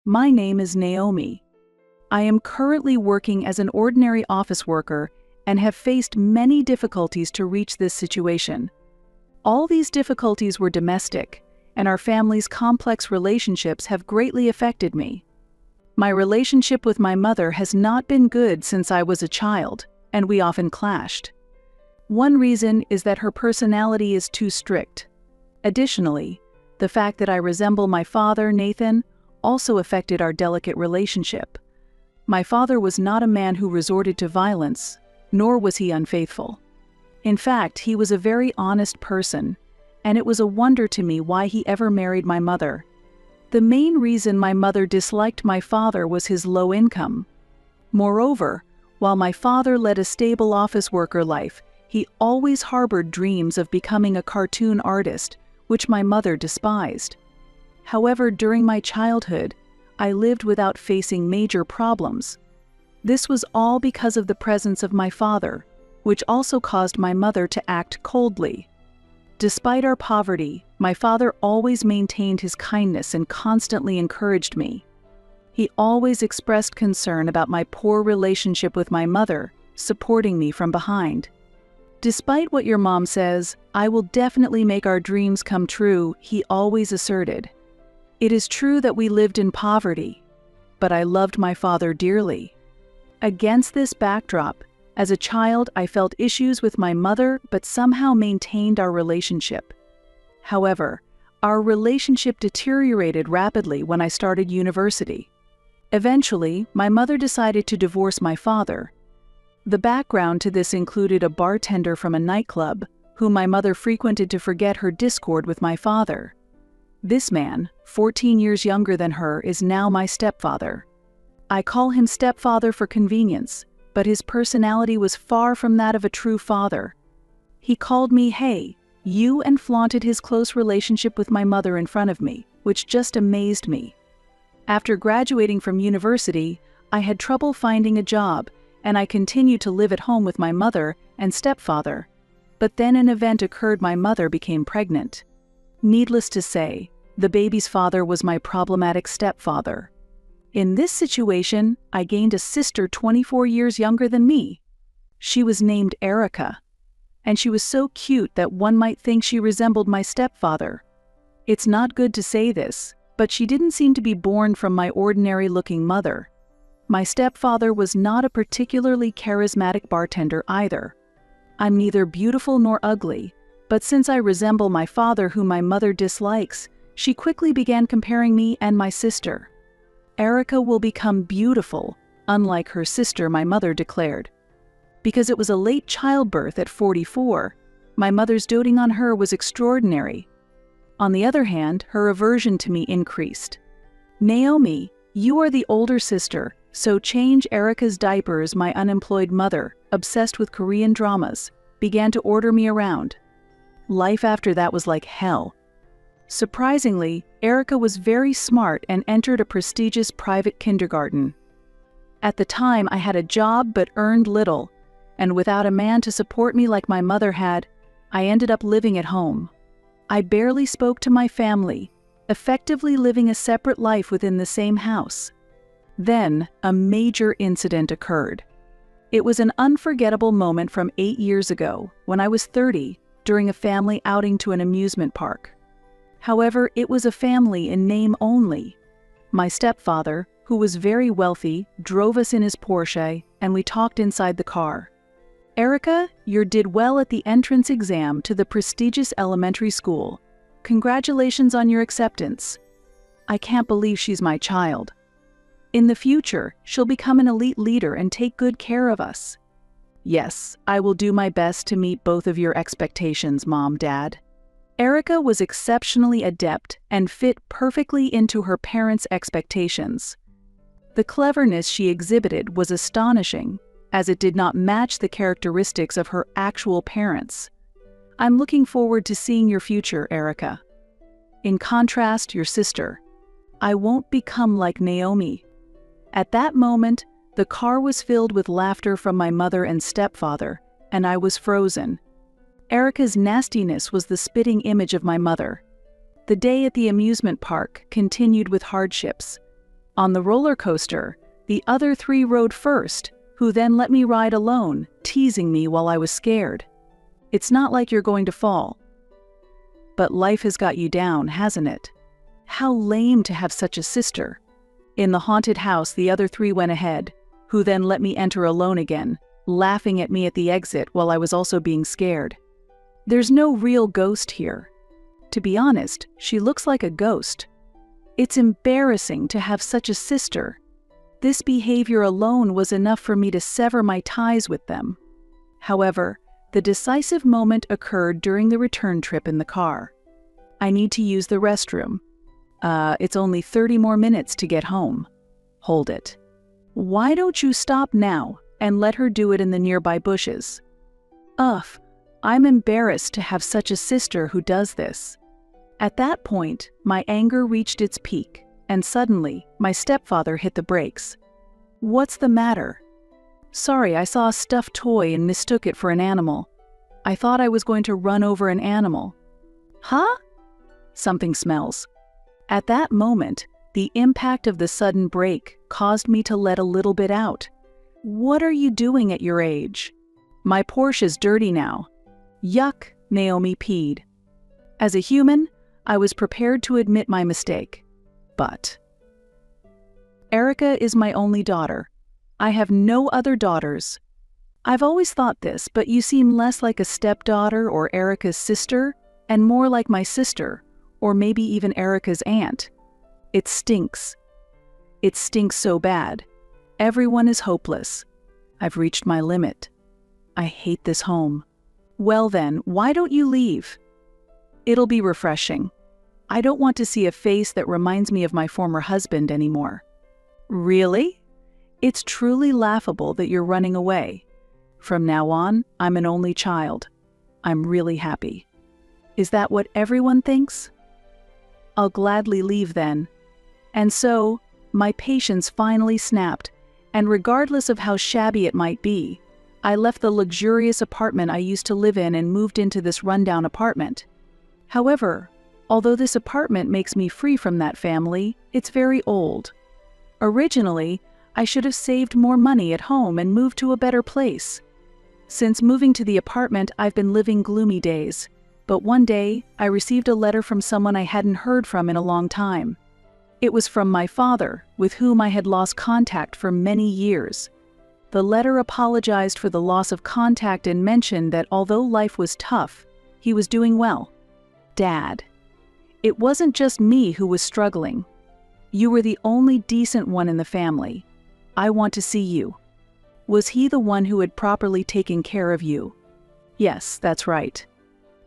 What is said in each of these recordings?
My name is Naomi. I am currently working as an ordinary office worker and have faced many difficulties to reach this situation. All these difficulties were domestic, and our family's complex relationships have greatly affected me. My relationship with my mother has not been good since I was a child, and we often clashed. One reason is that her personality is too strict. Additionally, the fact that I resemble my father, Nathan, also affected our delicate relationship. My father was not a man who resorted to violence, nor was he unfaithful. In fact, he was a very honest person, and it was a wonder to me why he ever married my mother. The main reason my mother disliked my father was his low income. Moreover, while my father led a stable office worker life, he always harbored dreams of becoming a cartoon artist, which my mother despised. However, during my childhood, I lived without facing major problems. This was all because of the presence of my father, which also caused my mother to act coldly. Despite our poverty, my father always maintained his kindness and constantly encouraged me. He always expressed concern about my poor relationship with my mother, supporting me from behind. "Despite what your mom says, I will definitely make our dreams come true," he always asserted. It is true that we lived in poverty, but I loved my father dearly. Against this backdrop, as a child, I felt issues with my mother but somehow maintained our relationship. However, our relationship deteriorated rapidly when I started university. Eventually, my mother decided to divorce my father. The background to this included a bartender from a nightclub, whom my mother frequented to forget her discord with my father. This man, 14 years younger than her, is now my stepfather. I call him stepfather for convenience, but his personality was far from that of a true father. He called me "Hey, you," and flaunted his close relationship with my mother in front of me, which just amazed me. After graduating from university, I had trouble finding a job, and I continued to live at home with my mother and stepfather. But then an event occurred: my mother became pregnant. Needless to say, the baby's father was my problematic stepfather. In this situation, I gained a sister 24 years younger than me. She was named Erica, and she was so cute that one might think she resembled my stepfather. It's not good to say this, but she didn't seem to be born from my ordinary-looking mother. My stepfather was not a particularly charismatic bartender either. I'm neither beautiful nor ugly, but since I resemble my father, whom my mother dislikes, she quickly began comparing me and my sister. "Erica will become beautiful, unlike her sister," my mother declared. Because it was a late childbirth at 44, my mother's doting on her was extraordinary. On the other hand, her aversion to me increased. "Naomi, you are the older sister, so change Erica's diapers." My unemployed mother, obsessed with Korean dramas, began to order me around. Life after that was like hell. Surprisingly, Erica was very smart and entered a prestigious private kindergarten. At the time, I had a job but earned little, and without a man to support me like my mother had, I ended up living at home. I barely spoke to my family, effectively living a separate life within the same house. Then, a major incident occurred. It was an unforgettable moment from 8 years ago, when I was 30, during a family outing to an amusement park. However, it was a family in name only. My stepfather, who was very wealthy, drove us in his Porsche, and we talked inside the car. "Erica, you did well at the entrance exam to the prestigious elementary school. Congratulations on your acceptance. I can't believe she's my child. In the future, she'll become an elite leader and take good care of us." "Yes, I will do my best to meet both of your expectations, Mom, Dad." Erica was exceptionally adept and fit perfectly into her parents' expectations. The cleverness she exhibited was astonishing, as it did not match the characteristics of her actual parents. "I'm looking forward to seeing your future, Erica. In contrast, your sister. I won't become like Naomi." At that moment, the car was filled with laughter from my mother and stepfather, and I was frozen. Erica's nastiness was the spitting image of my mother. The day at the amusement park continued with hardships. On the roller coaster, the other three rode first, who then let me ride alone, teasing me while I was scared. It's not like you're going to fall. But life has got you down, hasn't it? How lame to have such a sister. In the haunted house, the other three went ahead, who then let me enter alone again, laughing at me at the exit while I was also being scared. There's no real ghost here. To be honest, she looks like a ghost. It's embarrassing to have such a sister. This behavior alone was enough for me to sever my ties with them. However, the decisive moment occurred during the return trip in the car. I need to use the restroom. It's only 30 more minutes to get home. Hold it. Why don't you stop now and let her do it in the nearby bushes? Ugh, I'm embarrassed to have such a sister who does this. At that point, my anger reached its peak, and suddenly, my stepfather hit the brakes. What's the matter? Sorry, I saw a stuffed toy and mistook it for an animal. I thought I was going to run over an animal. Huh? Something smells. At that moment, the impact of the sudden break caused me to let a little bit out. What are you doing at your age? My Porsche's dirty now. Yuck, Naomi peed. As a human, I was prepared to admit my mistake. But Erica is my only daughter. I have no other daughters. I've always thought this, but you seem less like a stepdaughter or Erica's sister, and more like my sister, or maybe even Erica's aunt. It stinks. It stinks so bad. Everyone is hopeless. I've reached my limit. I hate this home. Well then, why don't you leave? It'll be refreshing. I don't want to see a face that reminds me of my former husband anymore. Really? It's truly laughable that you're running away. From now on, I'm an only child. I'm really happy. Is that what everyone thinks? I'll gladly leave then. And so, my patience finally snapped, and regardless of how shabby it might be, I left the luxurious apartment I used to live in and moved into this rundown apartment. However, although this apartment makes me free from that family, it's very old. Originally, I should have saved more money at home and moved to a better place. Since moving to the apartment, I've been living gloomy days. But one day, I received a letter from someone I hadn't heard from in a long time. It was from my father, with whom I had lost contact for many years. The letter apologized for the loss of contact and mentioned that although life was tough, he was doing well. Dad, it wasn't just me who was struggling. You were the only decent one in the family. I want to see you. Was he the one who had properly taken care of you? Yes, that's right.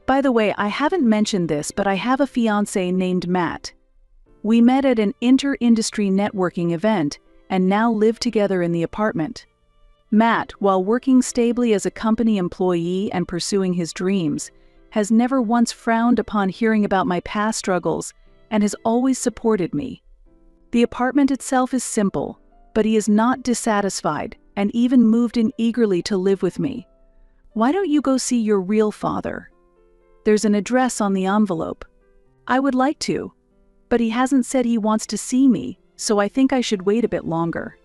By the way, I haven't mentioned this, but I have a fiancé named Matt. We met at an inter-industry networking event and now live together in the apartment. Matt, while working stably as a company employee and pursuing his dreams, has never once frowned upon hearing about my past struggles and has always supported me. The apartment itself is simple, but he is not dissatisfied and even moved in eagerly to live with me. Why don't you go see your real father? There's an address on the envelope. I would like to, but he hasn't said he wants to see me, so I think I should wait a bit longer.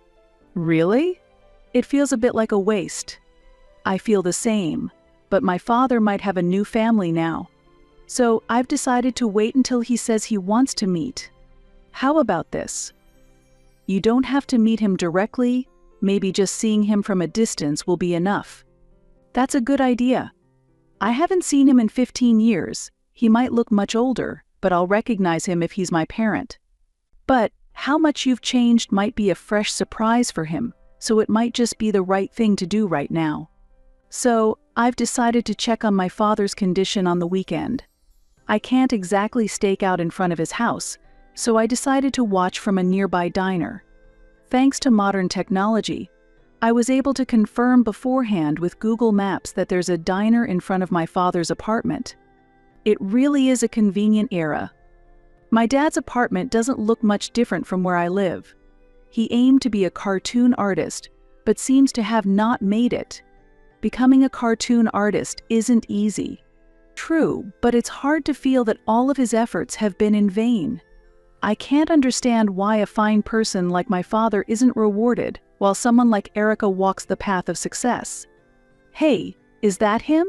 Really? It feels a bit like a waste. I feel the same, but my father might have a new family now. So I've decided to wait until he says he wants to meet. How about this? You don't have to meet him directly, maybe just seeing him from a distance will be enough. That's a good idea. I haven't seen him in 15 years. He might look much older, but I'll recognize him if he's my parent. But how much you've changed might be a fresh surprise for him, so it might just be the right thing to do right now. So, I've decided to check on my father's condition on the weekend. I can't exactly stake out in front of his house, so I decided to watch from a nearby diner. Thanks to modern technology, I was able to confirm beforehand with Google Maps that there's a diner in front of my father's apartment. It really is a convenient era. My dad's apartment doesn't look much different from where I live. He aimed to be a cartoon artist, but seems to have not made it. Becoming a cartoon artist isn't easy. True, but it's hard to feel that all of his efforts have been in vain. I can't understand why a fine person like my father isn't rewarded while someone like Erica walks the path of success. Hey, is that him?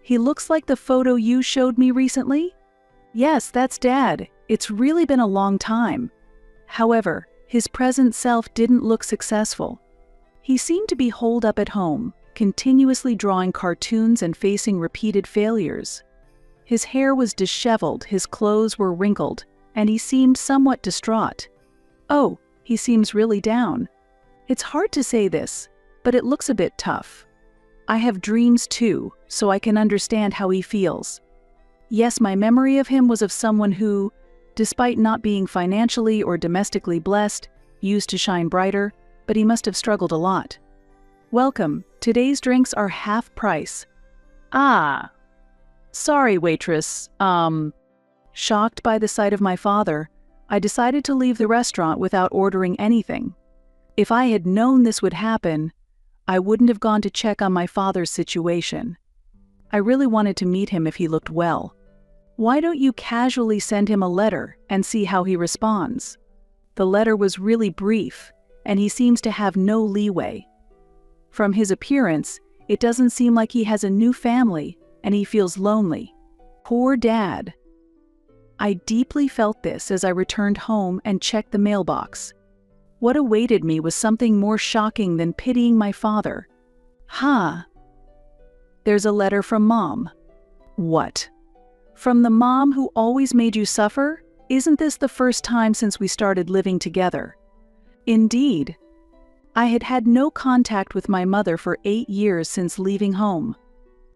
He looks like the photo you showed me recently? Yes, that's Dad. It's really been a long time. However, his present self didn't look successful. He seemed to be holed up at home, continuously drawing cartoons and facing repeated failures. His hair was disheveled, his clothes were wrinkled, and he seemed somewhat distraught. Oh, he seems really down. It's hard to say this, but it looks a bit tough. I have dreams too, so I can understand how he feels. Yes, my memory of him was of someone who, despite not being financially or domestically blessed, used to shine brighter, but he must have struggled a lot. Welcome, today's drinks are half price. Ah. Sorry, waitress. Shocked by the sight of my father, I decided to leave the restaurant without ordering anything. If I had known this would happen, I wouldn't have gone to check on my father's situation. I really wanted to meet him if he looked well. Why don't you casually send him a letter and see how he responds? The letter was really brief, and he seems to have no leeway. From his appearance, it doesn't seem like he has a new family, and he feels lonely. Poor Dad. I deeply felt this as I returned home and checked the mailbox. What awaited me was something more shocking than pitying my father. There's a letter from Mom. What? From the mom who always made you suffer? Isn't this the first time since we started living together? Indeed. I had had no contact with my mother for 8 years since leaving home.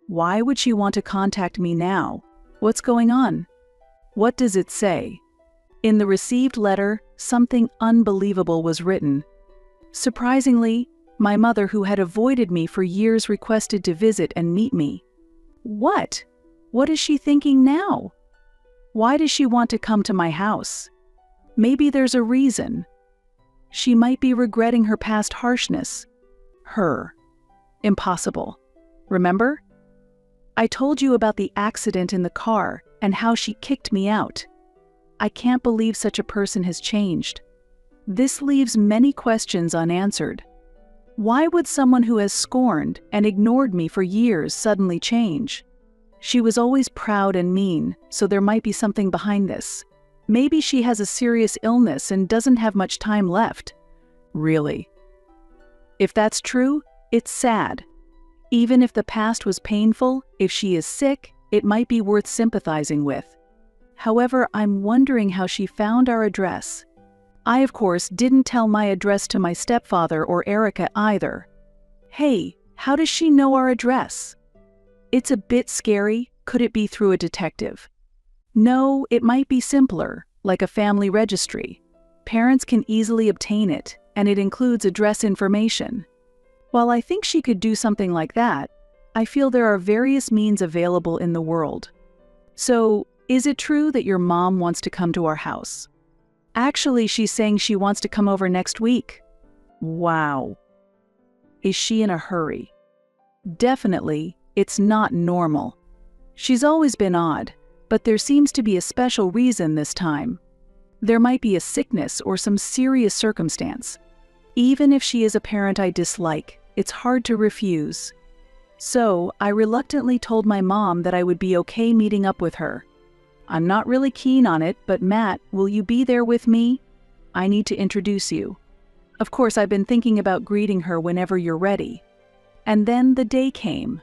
Why would she want to contact me now? What's going on? What does it say? In the received letter, something unbelievable was written. Surprisingly, my mother, who had avoided me for years, requested to visit and meet me. What? What is she thinking now? Why does she want to come to my house? Maybe there's a reason. She might be regretting her past harshness. Impossible. Remember? I told you about the accident in the car and how she kicked me out. I can't believe such a person has changed. This leaves many questions unanswered. Why would someone who has scorned and ignored me for years suddenly change? She was always proud and mean, so there might be something behind this. Maybe she has a serious illness and doesn't have much time left. Really? If that's true, it's sad. Even if the past was painful, if she is sick, it might be worth sympathizing with. However, I'm wondering how she found our address. I, of course, didn't tell my address to my stepfather or Erica either. Hey, how does she know our address? It's a bit scary. Could it be through a detective? No, it might be simpler, like a family registry. Parents can easily obtain it, and it includes address information. While I think she could do something like that, I feel there are various means available in the world. So, is it true that your mom wants to come to our house? Actually, she's saying she wants to come over next week. Wow. Is she in a hurry? Definitely, it's not normal. She's always been odd, but there seems to be a special reason this time. There might be a sickness or some serious circumstance. Even if she is a parent I dislike, it's hard to refuse. So, I reluctantly told my mom that I would be okay meeting up with her. I'm not really keen on it, but Matt, will you be there with me? I need to introduce you. Of course, I've been thinking about greeting her whenever you're ready. And then the day came.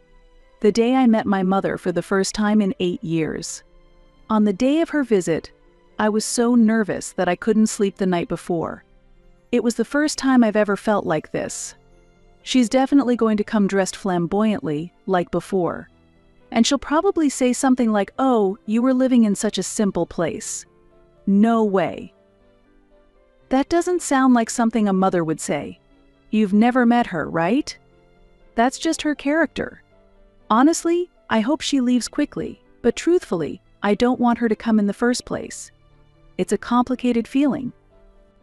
The day I met my mother for the first time in 8 years. On the day of her visit, I was so nervous that I couldn't sleep the night before. It was the first time I've ever felt like this. She's definitely going to come dressed flamboyantly, like before. And she'll probably say something like, "Oh, you were living in such a simple place." No way. That doesn't sound like something a mother would say. You've never met her, right? That's just her character. Honestly, I hope she leaves quickly, but truthfully, I don't want her to come in the first place. It's a complicated feeling.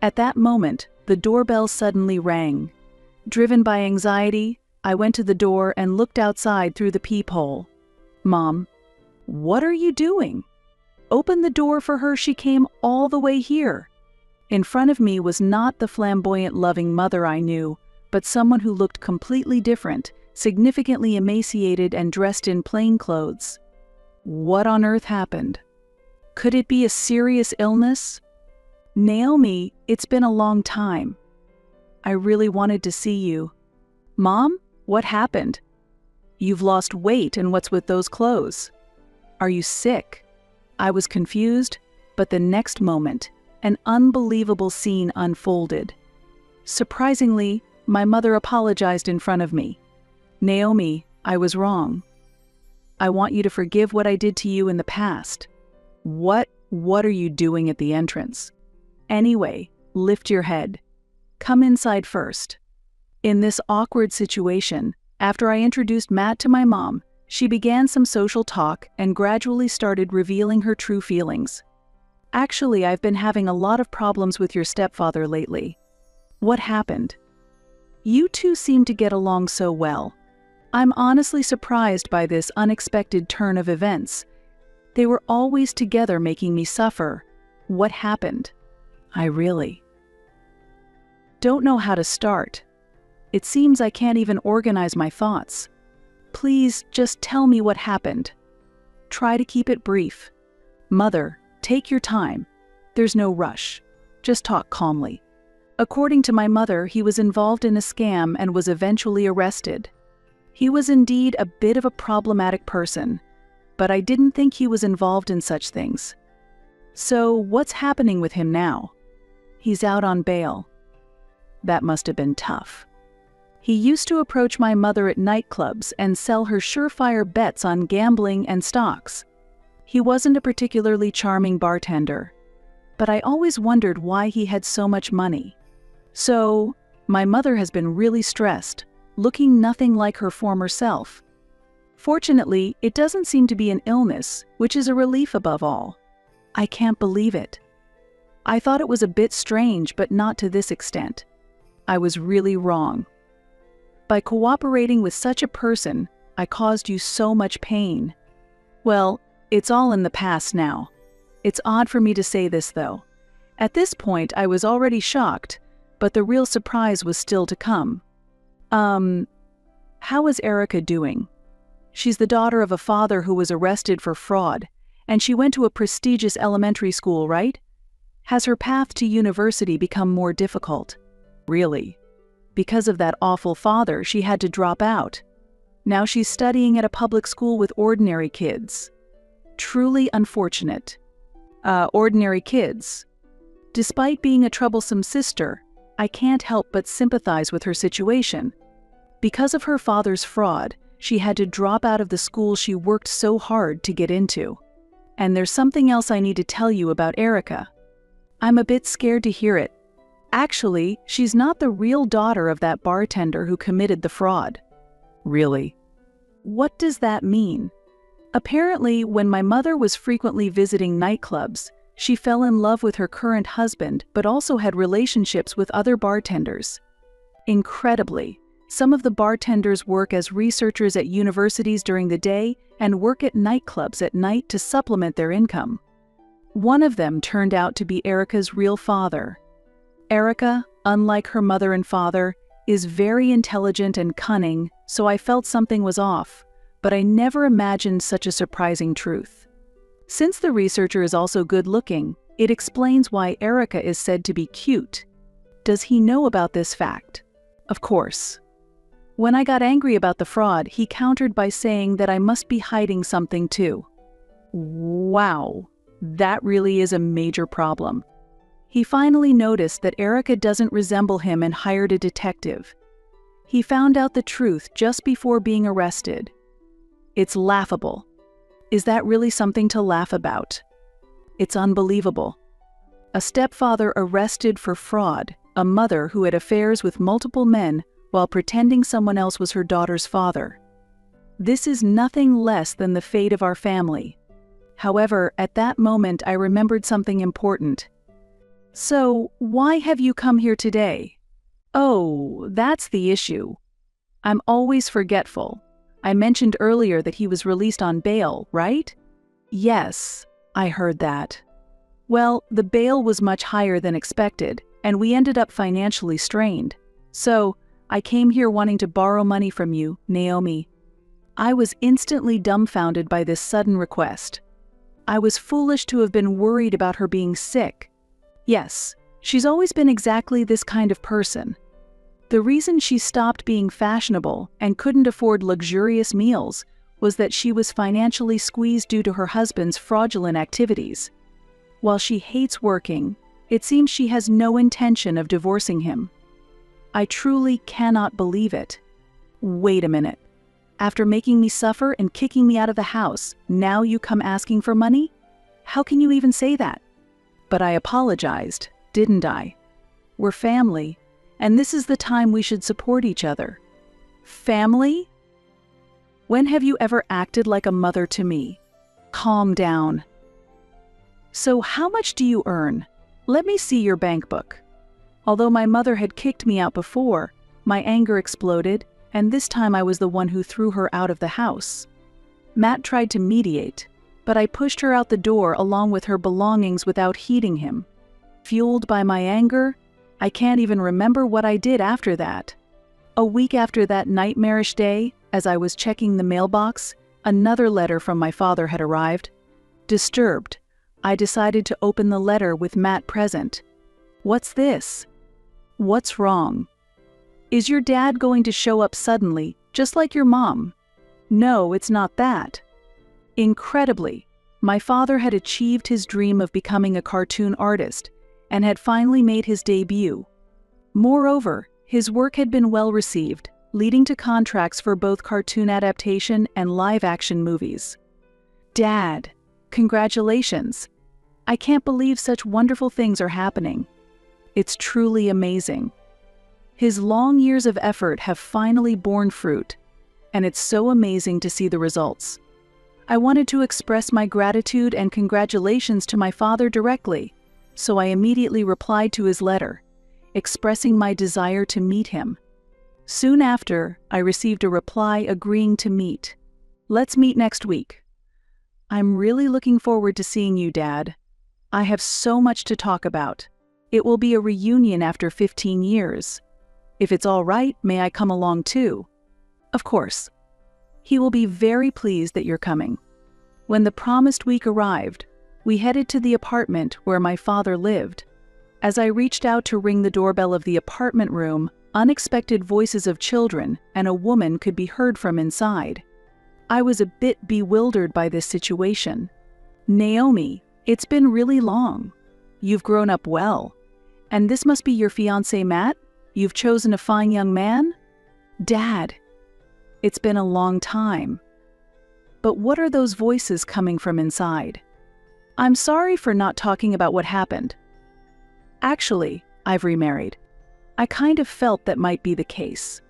At that moment, the doorbell suddenly rang. Driven by anxiety, I went to the door and looked outside through the peephole. Mom, what are you doing? opened the door for her. She came all the way here. In front of me was not the flamboyant, loving mother I knew, but someone who looked completely different, significantly emaciated and dressed in plain clothes. What on earth happened? Could it be a serious illness? Naomi, it's been a long time. I really wanted to see you. Mom, what happened? You've lost weight, and what's with those clothes? Are you sick? I was confused, but the next moment, an unbelievable scene unfolded. Surprisingly, my mother apologized in front of me. Naomi, I was wrong. I want you to forgive what I did to you in the past. What are you doing at the entrance? Anyway, lift your head. Come inside first. In this awkward situation, after I introduced Matt to my mom, she began some social talk and gradually started revealing her true feelings. Actually, I've been having a lot of problems with your stepfather lately. What happened? You two seem to get along so well. I'm honestly surprised by this unexpected turn of events. They were always together, making me suffer. What happened? I really don't know how to start. It seems I can't even organize my thoughts. Please, just tell me what happened. Try to keep it brief. Mother, take your time. There's no rush. Just talk calmly. According to my mother, he was involved in a scam and was eventually arrested. He was indeed a bit of a problematic person, but I didn't think he was involved in such things. So, what's happening with him now? He's out on bail. That must have been tough. He used to approach my mother at nightclubs and sell her surefire bets on gambling and stocks. He wasn't a particularly charming bartender, but I always wondered why he had so much money. So, my mother has been really stressed, looking nothing like her former self. Fortunately, it doesn't seem to be an illness, which is a relief above all. I can't believe it. I thought it was a bit strange, but not to this extent. I was really wrong. By cooperating with such a person, I caused you so much pain. Well, it's all in the past now. It's odd for me to say this, though. At this point, I was already shocked, but the real surprise was still to come. How is Erica doing? She's the daughter of a father who was arrested for fraud, and she went to a prestigious elementary school, right? Has her path to university become more difficult? Really? Because of that awful father, she had to drop out. Now she's studying at a public school with ordinary kids. Truly unfortunate. Ordinary kids. Despite being a troublesome sister, I can't help but sympathize with her situation. Because of her father's fraud, she had to drop out of the school she worked so hard to get into. And there's something else I need to tell you about Erica. I'm a bit scared to hear it. Actually, she's not the real daughter of that bartender who committed the fraud. Really? What does that mean? Apparently, when my mother was frequently visiting nightclubs, she fell in love with her current husband but also had relationships with other bartenders. Incredibly, some of the bartenders work as researchers at universities during the day and work at nightclubs at night to supplement their income. One of them turned out to be Erica's real father. Erica, unlike her mother and father, is very intelligent and cunning, so I felt something was off, but I never imagined such a surprising truth. Since the researcher is also good-looking, it explains why Erica is said to be cute. Does he know about this fact? Of course. When I got angry about the fraud, he countered by saying that I must be hiding something too. Wow, that really is a major problem. He finally noticed that Erica doesn't resemble him and hired a detective. He found out the truth just before being arrested. It's laughable. Is that really something to laugh about? It's unbelievable. A stepfather arrested for fraud, a mother who had affairs with multiple men while pretending someone else was her daughter's father. This is nothing less than the fate of our family. However, at that moment I remembered something important. So, why have you come here today? Oh, that's the issue. I'm always forgetful. I mentioned earlier that he was released on bail, right? Yes. I heard that. Well, the bail was much higher than expected, and we ended up financially strained. So, I came here wanting to borrow money from you, Naomi. I was instantly dumbfounded by this sudden request. I was foolish to have been worried about her being sick. Yes, she's always been exactly this kind of person. The reason she stopped being fashionable and couldn't afford luxurious meals was that she was financially squeezed due to her husband's fraudulent activities. While she hates working, it seems she has no intention of divorcing him. I truly cannot believe it. Wait a minute. After making me suffer and kicking me out of the house, now you come asking for money? How can you even say that? But I apologized, didn't I? We're family, and this is the time we should support each other. Family? When have you ever acted like a mother to me? Calm down. So how much do you earn? Let me see your bank book. Although my mother had kicked me out before, my anger exploded, and this time I was the one who threw her out of the house. Matt tried to mediate, but I pushed her out the door along with her belongings without heeding him. Fueled by my anger, I can't even remember what I did after that. A week after that nightmarish day, as I was checking the mailbox, another letter from my father had arrived. Disturbed, I decided to open the letter with Matt present. What's this? What's wrong? Is your dad going to show up suddenly, just like your mom? No, it's not that. Incredibly, my father had achieved his dream of becoming a cartoon artist and had finally made his debut. Moreover, his work had been well received, leading to contracts for both cartoon adaptation and live-action movies. Dad, congratulations! I can't believe such wonderful things are happening. It's truly amazing. His long years of effort have finally borne fruit, and it's so amazing to see the results. I wanted to express my gratitude and congratulations to my father directly, so I immediately replied to his letter, expressing my desire to meet him. Soon after, I received a reply agreeing to meet. Let's meet next week. I'm really looking forward to seeing you, Dad. I have so much to talk about. It will be a reunion after 15 years. If it's all right, may I come along too? Of course. He will be very pleased that you're coming. When the promised week arrived, we headed to the apartment where my father lived. As I reached out to ring the doorbell of the apartment room, unexpected voices of children and a woman could be heard from inside. I was a bit bewildered by this situation. Naomi, it's been really long. You've grown up well. And this must be your fiancé, Matt? You've chosen a fine young man? Dad, it's been a long time. But what are those voices coming from inside? I'm sorry for not talking about what happened. Actually, I've remarried. I kind of felt that might be the case.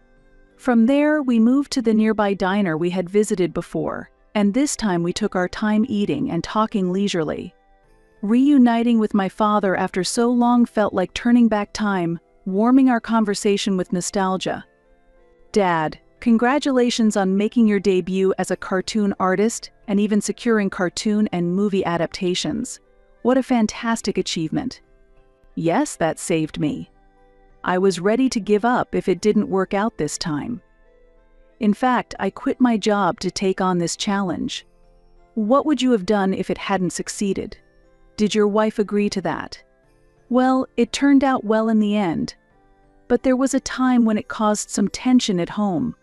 From there, we moved to the nearby diner we had visited before, and this time we took our time eating and talking leisurely. Reuniting with my father after so long felt like turning back time, warming our conversation with nostalgia. Dad, congratulations on making your debut as a cartoon artist and even securing cartoon and movie adaptations. What a fantastic achievement. Yes, that saved me. I was ready to give up if it didn't work out this time. In fact, I quit my job to take on this challenge. What would you have done if it hadn't succeeded? Did your wife agree to that? Well, it turned out well in the end. But there was a time when it caused some tension at home.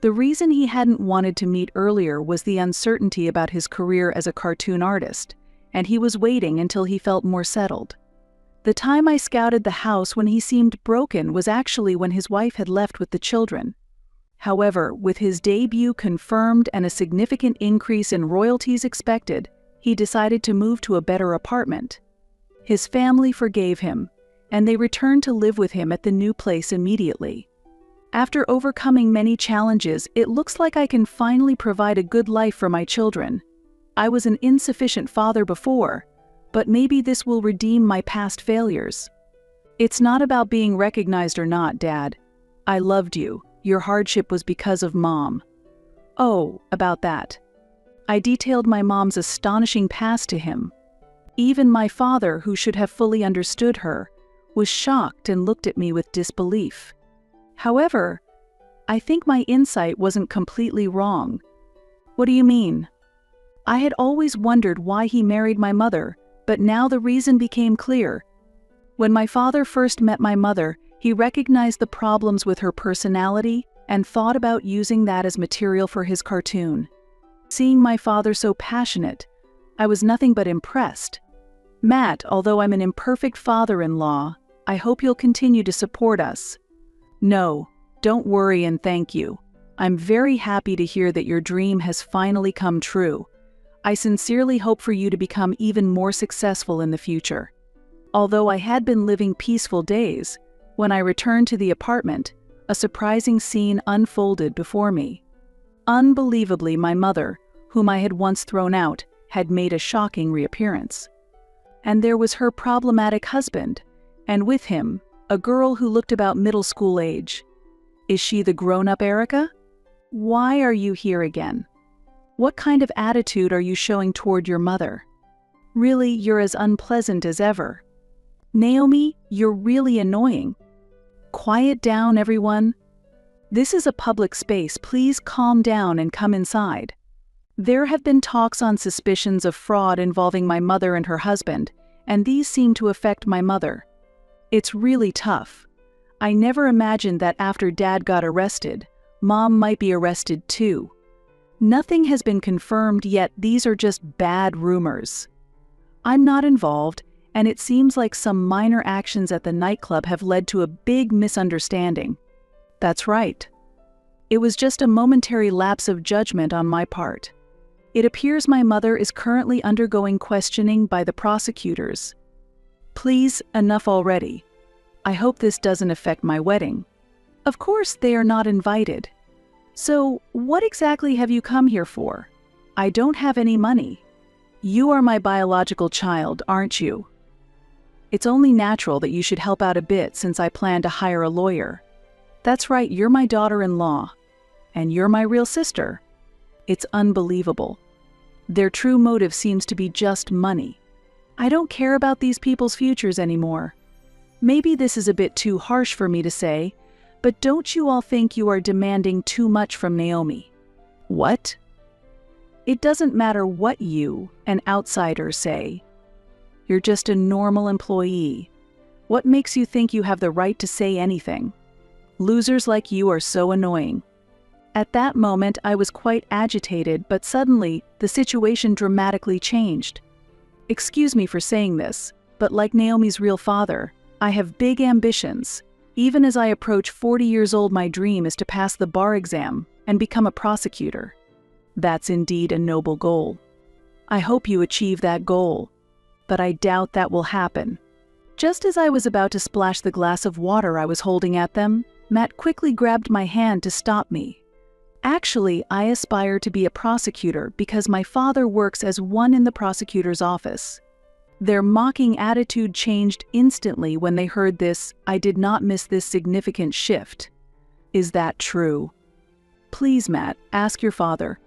The reason he hadn't wanted to meet earlier was the uncertainty about his career as a cartoon artist, and he was waiting until he felt more settled. The time I scouted the house when he seemed broken was actually when his wife had left with the children. However, with his debut confirmed and a significant increase in royalties expected, he decided to move to a better apartment. His family forgave him, and they returned to live with him at the new place immediately. After overcoming many challenges, it looks like I can finally provide a good life for my children. I was an insufficient father before, but maybe this will redeem my past failures. It's not about being recognized or not, Dad. I loved you. Your hardship was because of Mom. Oh, about that. I detailed my mom's astonishing past to him. Even my father, who should have fully understood her, was shocked and looked at me with disbelief. However, I think my insight wasn't completely wrong. What do you mean? I had always wondered why he married my mother, but now the reason became clear. When my father first met my mother, he recognized the problems with her personality and thought about using that as material for his cartoon. Seeing my father so passionate, I was nothing but impressed. Matt, although I'm an imperfect father-in-law, I hope you'll continue to support us. No, don't worry and thank you. I'm very happy to hear that your dream has finally come true. I sincerely hope for you to become even more successful in the future. Although I had been living peaceful days, when I returned to the apartment, a surprising scene unfolded before me. Unbelievably, my mother, whom I had once thrown out, had made a shocking reappearance. And there was her problematic husband, and with him, a girl who looked about middle school age. Is she the grown-up Erica? Why are you here again? What kind of attitude are you showing toward your mother? Really, you're as unpleasant as ever. Naomi, you're really annoying. Quiet down, everyone. This is a public space. Please calm down and come inside. There have been talks on suspicions of fraud involving my mother and her husband, and these seem to affect my mother. It's really tough. I never imagined that after Dad got arrested, Mom might be arrested too. Nothing has been confirmed yet. These are just bad rumors. I'm not involved, and it seems like some minor actions at the nightclub have led to a big misunderstanding. That's right. It was just a momentary lapse of judgment on my part. It appears my mother is currently undergoing questioning by the prosecutors. Please, enough already. I hope this doesn't affect my wedding. Of course, they are not invited. So, what exactly have you come here for? I don't have any money. You are my biological child, aren't you? It's only natural that you should help out a bit since I plan to hire a lawyer. That's right, you're my daughter-in-law. And you're my real sister. It's unbelievable. Their true motive seems to be just money. I don't care about these people's futures anymore. Maybe this is a bit too harsh for me to say, but don't you all think you are demanding too much from Naomi? What? It doesn't matter what you, an outsider, say. You're just a normal employee. What makes you think you have the right to say anything? Losers like you are so annoying. At that moment, I was quite agitated, but suddenly, the situation dramatically changed. Excuse me for saying this, but like Naomi's real father, I have big ambitions. Even as I approach 40 years old, my dream is to pass the bar exam and become a prosecutor. That's indeed a noble goal. I hope you achieve that goal, but I doubt that will happen. Just as I was about to splash the glass of water I was holding at them, Matt quickly grabbed my hand to stop me. Actually, I aspire to be a prosecutor because my father works as one in the prosecutor's office. Their mocking attitude changed instantly when they heard this. I did not miss this significant shift. Is that true? Please, Matt, ask your father.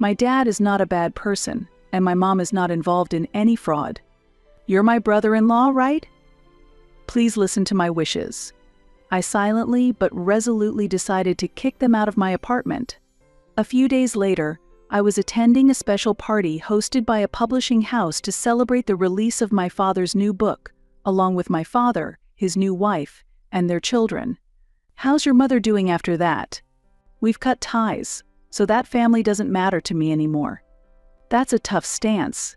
My dad is not a bad person, and my mom is not involved in any fraud. You're my brother-in-law, right? Please listen to my wishes. I silently but resolutely decided to kick them out of my apartment. A few days later, I was attending a special party hosted by a publishing house to celebrate the release of my father's new book, along with my father, his new wife, and their children. How's your mother doing after that? We've cut ties, so that family doesn't matter to me anymore. That's a tough stance.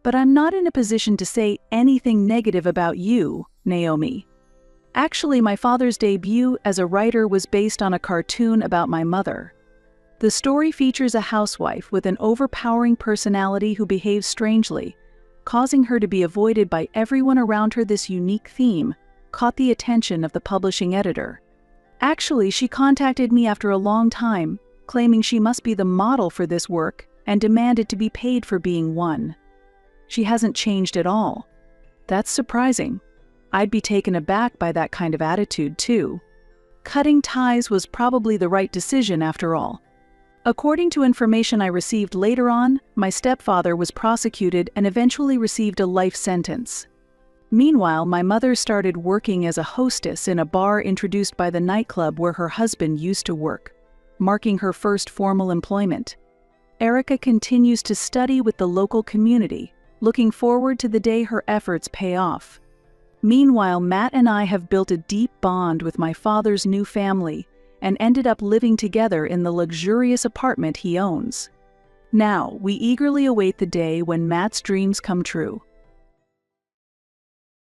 But I'm not in a position to say anything negative about you, Naomi. Actually, my father's debut as a writer was based on a cartoon about my mother. The story features a housewife with an overpowering personality who behaves strangely, causing her to be avoided by everyone around her. This unique theme caught the attention of the publishing editor. Actually, she contacted me after a long time, claiming she must be the model for this work and demanded to be paid for being one. She hasn't changed at all. That's surprising. I'd be taken aback by that kind of attitude, too. Cutting ties was probably the right decision after all. According to information I received later on, my stepfather was prosecuted and eventually received a life sentence. Meanwhile, my mother started working as a hostess in a bar introduced by the nightclub where her husband used to work, marking her first formal employment. Erica continues to study with the local community, looking forward to the day her efforts pay off. Meanwhile, Matt and I have built a deep bond with my father's new family and ended up living together in the luxurious apartment he owns. Now, we eagerly await the day when Matt's dreams come true.